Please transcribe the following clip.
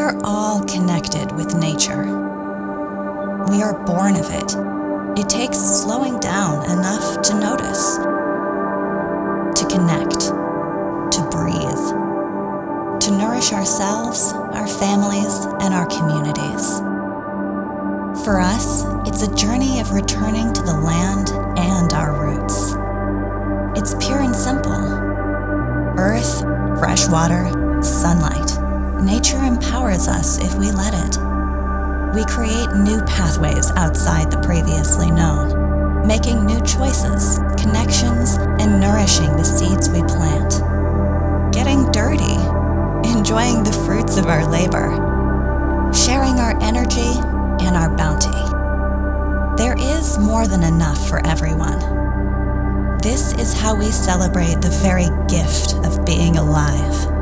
We are all connected with nature. We are born of it. It takes slowing down enough to notice, to connect, to breathe, to nourish ourselves, our families, and our communities. For us, it's a journey of returning to the land and our roots. It's pure and simple. Earth, fresh water, sunlight. Nature empowers us if we let it. We create new pathways outside the previously known, making new choices, connections, and nourishing the seeds we plant. Getting dirty, enjoying the fruits of our labor, sharing our energy and our bounty. There is more than enough for everyone. This is how we celebrate the very gift of being alive.